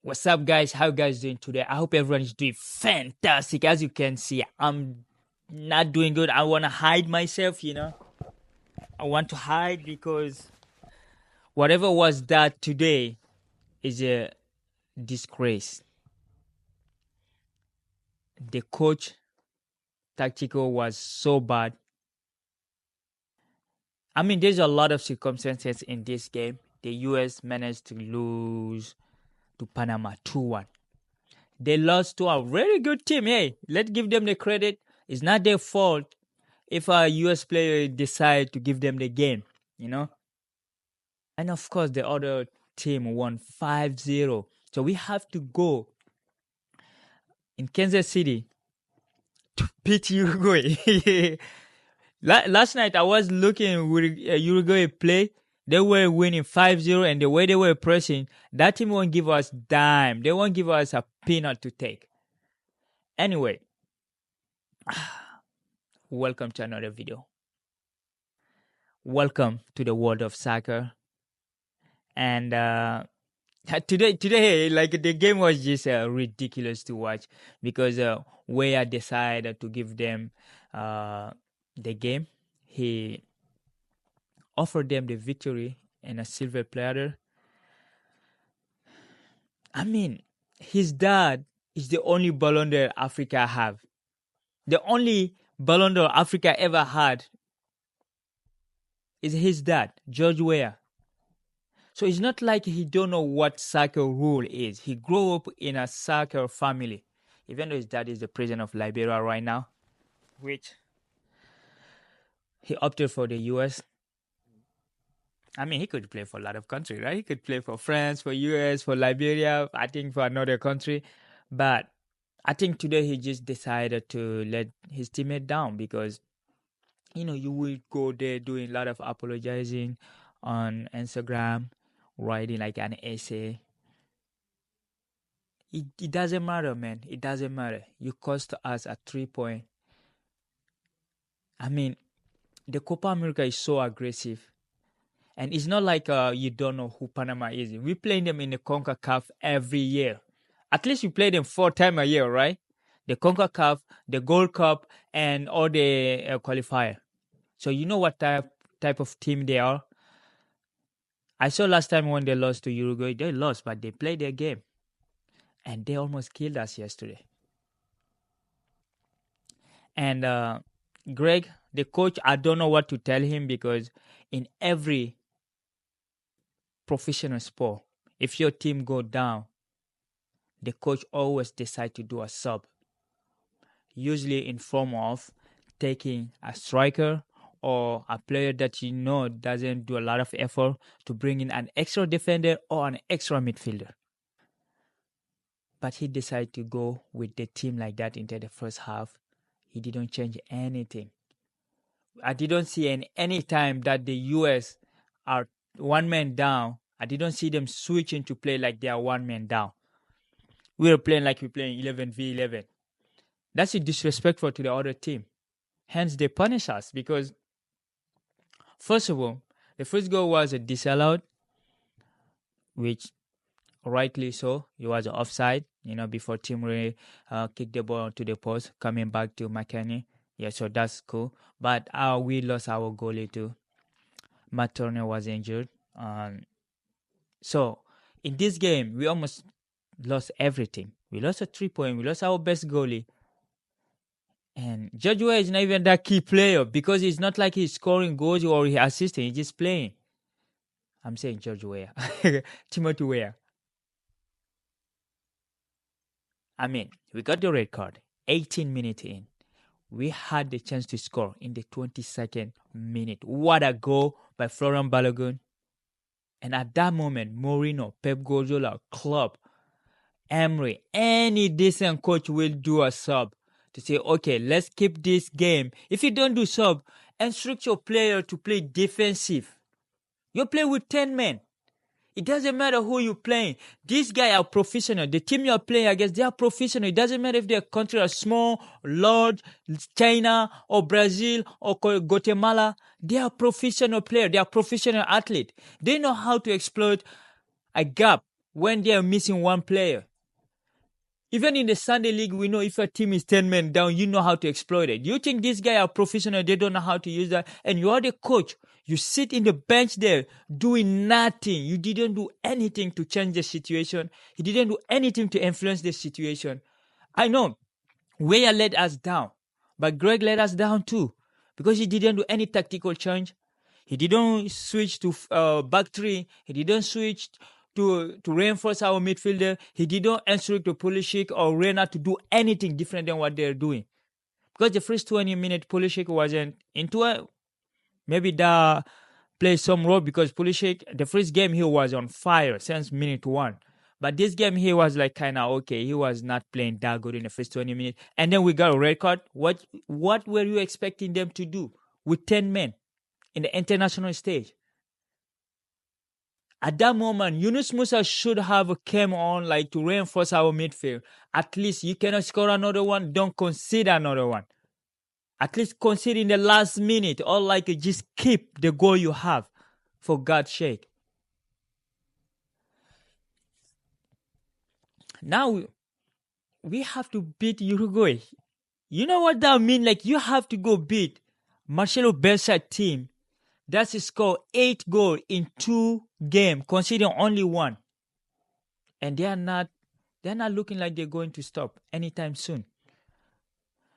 What's up, guys? How you guys doing today? I hope everyone is doing fantastic. As you can see, I'm not doing good. I want to hide myself, I want to hide because whatever was that today is a disgrace. The coach tactical was so bad. I mean, there's a lot of circumstances in this game. The US managed to lose to Panama 2-1. They lost to a very good team. Hey, let's give them the credit. It's not their fault if a US player decide to give them the game, And of course, the other team won 5-0. So we have to go in Kansas City to beat Uruguay. Last night, I was looking with Uruguay play. They were winning 5-0, and the way they were pressing, that team won't give us dime. They won't give us a peanut to take. Anyway, welcome to another video. Welcome to the world of soccer. And today, like the game was just ridiculous to watch because Weah decided to give them the game. He offered them the victory in a silver platter. I mean, his dad is the only Ballon d'Or Africa have. The only Ballon d'Or Africa ever had is his dad, George Weah. So it's not like he don't know what soccer rule is. He grew up in a soccer family, even though his dad is the president of Liberia right now, which he opted for the US. I mean, he could play for a lot of countries, right? He could play for France, for US, for Liberia, I think for another country. But I think today he just decided to let his teammate down because, you will go there doing a lot of apologizing on Instagram, writing like an essay. It doesn't matter, man. It doesn't matter. You cost us a 3 point. I mean, the Copa America is so aggressive. And it's not like you don't know who Panama is. We play them in the CONCACAF every year. At least we play them 4 times a year, right? The CONCACAF, the Gold Cup, and all the qualifier. So you know what type of team they are. I saw last time when they lost to Uruguay, they lost, but they played their game. And they almost killed us yesterday. And Greg, the coach, I don't know what to tell him because in every professional sport, if your team go down, the coach always decide to do a sub. Usually in form of taking a striker or a player that doesn't do a lot of effort to bring in an extra defender or an extra midfielder. But he decided to go with the team like that into the first half. He didn't change anything. I didn't see any time that the US are one man down. I didn't see them switching to play like they are one man down. We were playing like we're playing 11v11. That's disrespectful to the other team. Hence, they punish us because, first of all, the first goal was a disallowed, which rightly so. It was offside, before Tim Ray kicked the ball to the post, coming back to McKennie. Yeah, so that's cool. But we lost our goalie too. Matt Turner was injured. So in this game, we almost lost everything. We lost a 3 point. We lost our best goalie. And George Weah is not even that key player because it's not like he's scoring goals or he's assisting. He's just playing. I'm saying George Weah. Timothy Weah. I mean, we got the red card. 18 minutes in. We had the chance to score in the 22nd minute. What a goal by Florian Balogun. And at that moment, Mourinho, Pep Guardiola, Klopp, Emery, any decent coach will do a sub to say, okay, let's keep this game. If you don't do sub, instruct your player to play defensive. You play with 10 men. It doesn't matter who you're playing. These guys are professional. The team you're playing against, they are professional. It doesn't matter if their country are small, large, China or Brazil or Guatemala. They are professional players. They are professional athletes. They know how to exploit a gap when they are missing one player. Even in the Sunday League, we know if a team is 10 men down, you know how to exploit it. You think these guys are professional, they don't know how to use that, and you are the coach. You sit in the bench there doing nothing. You didn't do anything to change the situation. You didn't do anything to influence the situation. I know Weah let us down, but Greg let us down too because he didn't do any tactical change. He didn't switch to back three. He didn't switch to reinforce our midfielder. He didn't instruct to Pulisic or Reina to do anything different than what they're doing. Because the first 20 minutes, Pulisic wasn't into it. Maybe that plays some role because Pulisic, the first game, he was on fire since minute one. But this game, he was like kind of okay. He was not playing that good in the first 20 minutes. And then we got a red card. What were you expecting them to do with 10 men in the international stage? At that moment, Yunus Musa should have came on like to reinforce our midfield. At least you cannot score another one, don't concede another one. At least concede in the last minute or like just keep the goal you have, for God's sake. Now, we have to beat Uruguay. You know what that means? Like you have to go beat Marcelo Bielsa team that's scored 8 goals in 2 games, considering only 1. And they're not looking like they're going to stop anytime soon.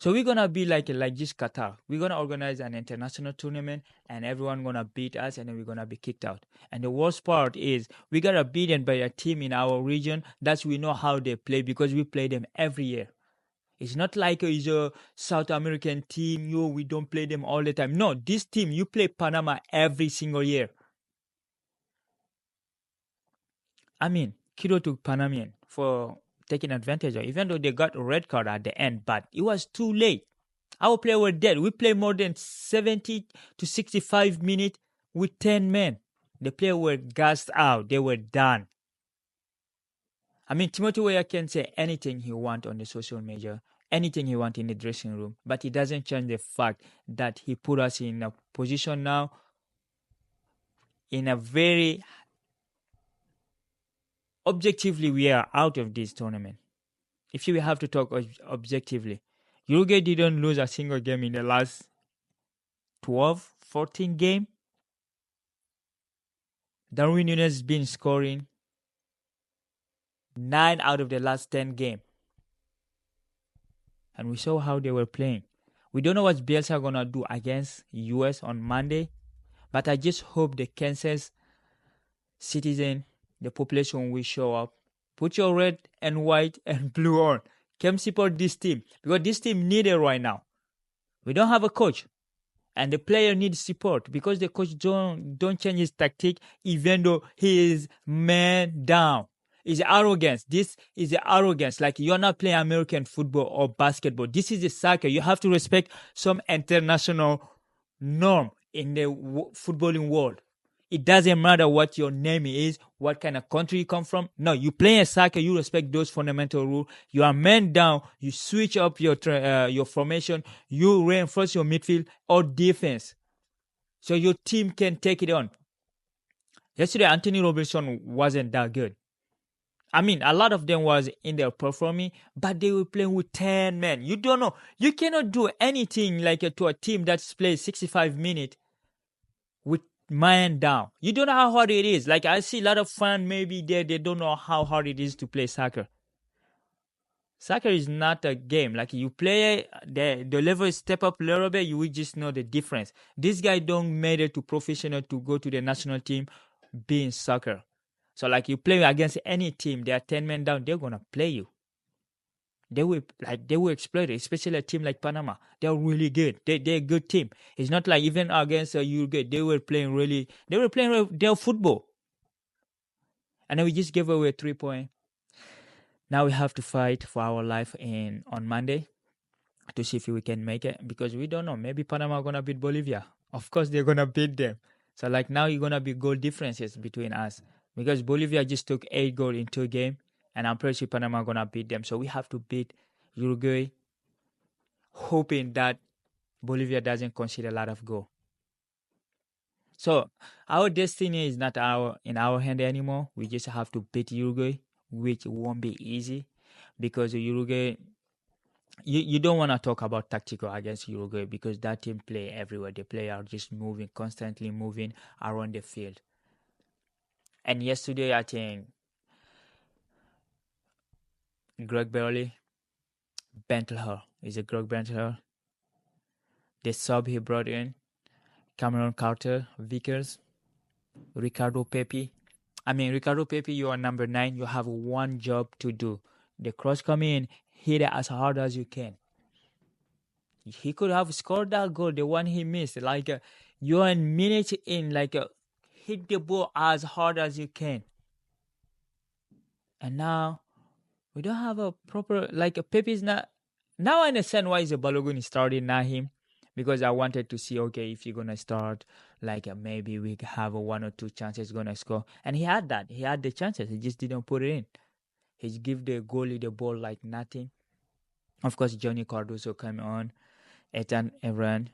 So we're gonna be like just Qatar. We're gonna organize an international tournament and everyone gonna beat us and then we're gonna be kicked out. And the worst part is we got beaten by a team in our region that we know how they play because we play them every year. It's not like it's a South American team, we don't play them all the time. No, this team, you play Panama every single year. I mean, kudos to Panamanian for taking advantage of it, even though they got a red card at the end, but it was too late. Our players were dead. We played more than 70 to 65 minutes with 10 men. The players were gassed out. They were done. I mean, Timothy Weah can say anything he wants on the social media, anything he wants in the dressing room, but it doesn't change the fact that he put us in a position now in a very objectively we are out of this tournament. If you have to talk objectively, Uruguay didn't lose a single game in the last 12, 14 games. Darwin Nunes has been scoring 9 out of the last 10 games. And we saw how they were playing. We don't know what Bielsa going to do against US on Monday, but I just hope the Kansas citizen, the population will show up. Put your red and white and blue on. Come support this team because this team needed right now. We don't have a coach. And the player needs support because the coach don't change his tactic even though he is man down. It's arrogance. This is the arrogance. Like you're not playing American football or basketball. This is the soccer. You have to respect some international norm in the footballing world. It doesn't matter what your name is, what kind of country you come from. No, you play a soccer, you respect those fundamental rules. You are man down, you switch up your formation, you reinforce your midfield or defense so your team can take it on. Yesterday, Anthony Robinson wasn't that good. I mean, a lot of them was in there performing, but they were playing with 10 men. You don't know. You cannot do anything like to a team that's played 65 minutes with man down. You don't know how hard it is. Like I see a lot of fans maybe they don't know how hard it is to play soccer. Soccer is not a game. Like you play the level step up a little bit, you will just know the difference. This guy don't made it to professional to go to the national team being soccer. So like you play against any team, they are 10 men down, they're gonna play you. They will exploit it, especially a team like Panama. They're really good. They're a good team. It's not like even against Uruguay, they were playing their football. And then we just gave away 3 points. Now we have to fight for our life on Monday to see if we can make it because we don't know. Maybe Panama are gonna beat Bolivia. Of course they're gonna beat them. So like now you're gonna be goal differences between us because Bolivia just took 8 goals in 2 games. And I'm pretty sure Panama are going to beat them. So we have to beat Uruguay, hoping that Bolivia doesn't concede a lot of goals. So our destiny is not in our hand anymore. We just have to beat Uruguay, which won't be easy because Uruguay. You don't want to talk about tactical against Uruguay because that team play everywhere. The players are just moving, constantly moving around the field. And yesterday, I think Greg Burley, Bentler, is it Greg Bentler? The sub he brought in, Cameron Carter, Vickers, Ricardo Pepi. I mean, Ricardo Pepi, you are number 9. You have one job to do. The cross come in, hit it as hard as you can. He could have scored that goal, the one he missed. Like, you're a minute in, like, hit the ball as hard as you can. And now, we don't have a proper, like, Pepe is not. Now I understand why the Balogun started, not him. Because I wanted to see, okay, if you're going to start, like, maybe we have a 1 or 2 chances going to score. And he had that. He had the chances. He just didn't put it in. He give the goalie the ball like nothing. Of course, Johnny Cardoso came on. Ethan Evran,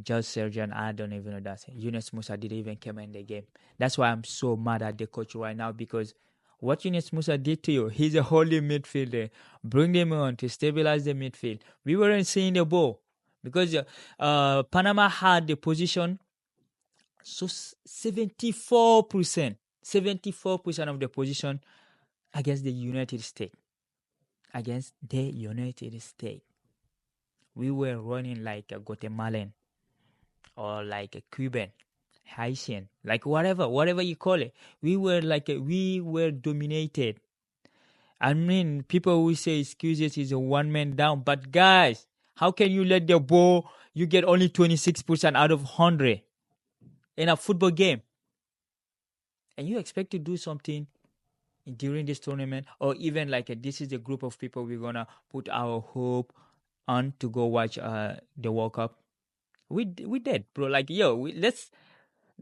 Judge Sergeant, I don't even know that. Yunus Musa didn't even come in the game. That's why I'm so mad at the coach right now because what Yunus Musa did to you, he's a holy midfielder. Bring them on to stabilize the midfield. We weren't seeing the ball because Panama had the position. So 74% of the position against the United States. Against the United States. We were running like a Guatemalan or like a Cuban, Haitian, like whatever you call it. We were dominated. I mean, people will say excuses is a one man down, but guys, how can you let the ball? You get only 26% out of 100 in a football game, and you expect to do something during this tournament, or even like this is a group of people we're gonna put our hope on to go watch the World Cup. We did, bro. Like, let's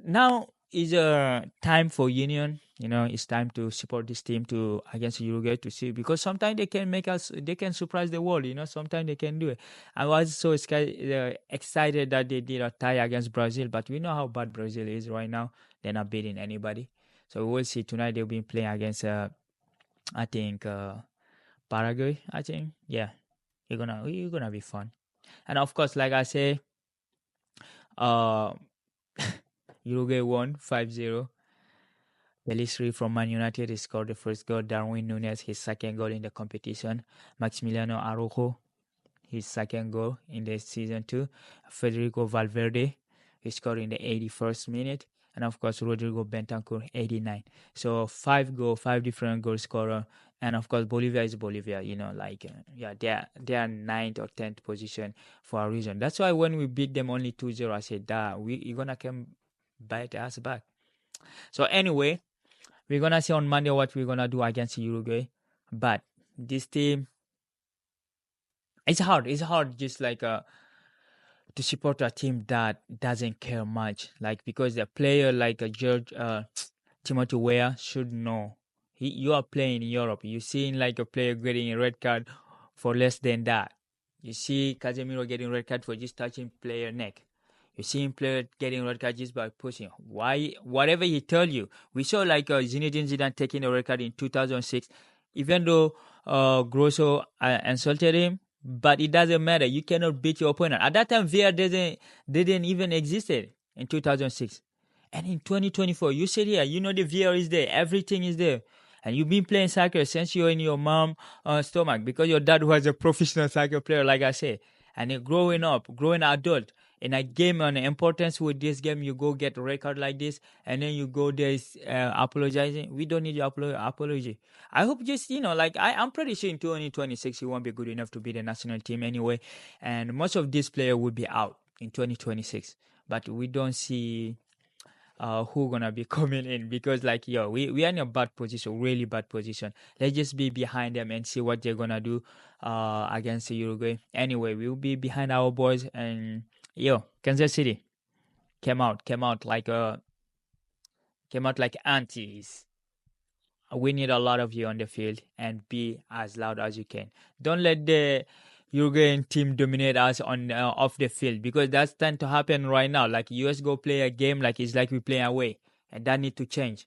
now is a time for union. It's time to support this team to against Uruguay to see because sometimes they can surprise the world. Sometimes they can do it. I was so excited that they did a tie against Brazil, but we know how bad Brazil is right now. They're not beating anybody. So we'll see tonight. They'll be playing against I think Paraguay. I think you're gonna be fun. And of course, like I say, uh, Uruguay won 5-0. Pelistri from Man United he scored the first goal. Darwin Núñez his second goal in the competition. Maximiliano Araujo his second goal in the season 2. Federico Valverde he scored in the 81st minute. And of course Rodrigo Bentancur 89. So 5 different goal scorer. And of course Bolivia is Bolivia. They are 9th or 10th position for a reason. That's why when we beat them only 2-0, I said, you're gonna come bite us back. So anyway, we're gonna see on Monday what we're gonna do against Uruguay. But this team, it's hard. It's hard just like to support a team that doesn't care much. Like because the player like George Timothy Weah should know. You are playing in Europe. You seeing like a player getting a red card for less than that. You see Casemiro getting red card for just touching player neck. You see him player getting red card just by pushing. Why? Whatever he tell you. We saw like Zinedine Zidane taking a red card in 2006. Even though Grosso insulted him, but it doesn't matter. You cannot beat your opponent. At that time, VR didn't even existed in 2006. And in 2024, you said, the VR is there. Everything is there. And you've been playing soccer since you're in your mom's stomach because your dad was a professional soccer player, like I said. And you're growing adult. In a game, on importance with this game, you go get a record like this, and then you go there apologizing. We don't need your apology. I hope just, I'm pretty sure in 2026, you won't be good enough to be the national team anyway. And most of these players will be out in 2026. But we don't see who gonna be coming in because we are in a bad position, really bad position. Let's just be behind them and see what they're gonna do against Uruguay. Anyway, we'll be behind our boys and Kansas City came out like aunties. We need a lot of you on the field and be as loud as you can. Don't let the Uruguayan team dominate us on off the field, because that's tend to happen right now. Like US go play a game like it's like we play away, and that need to change.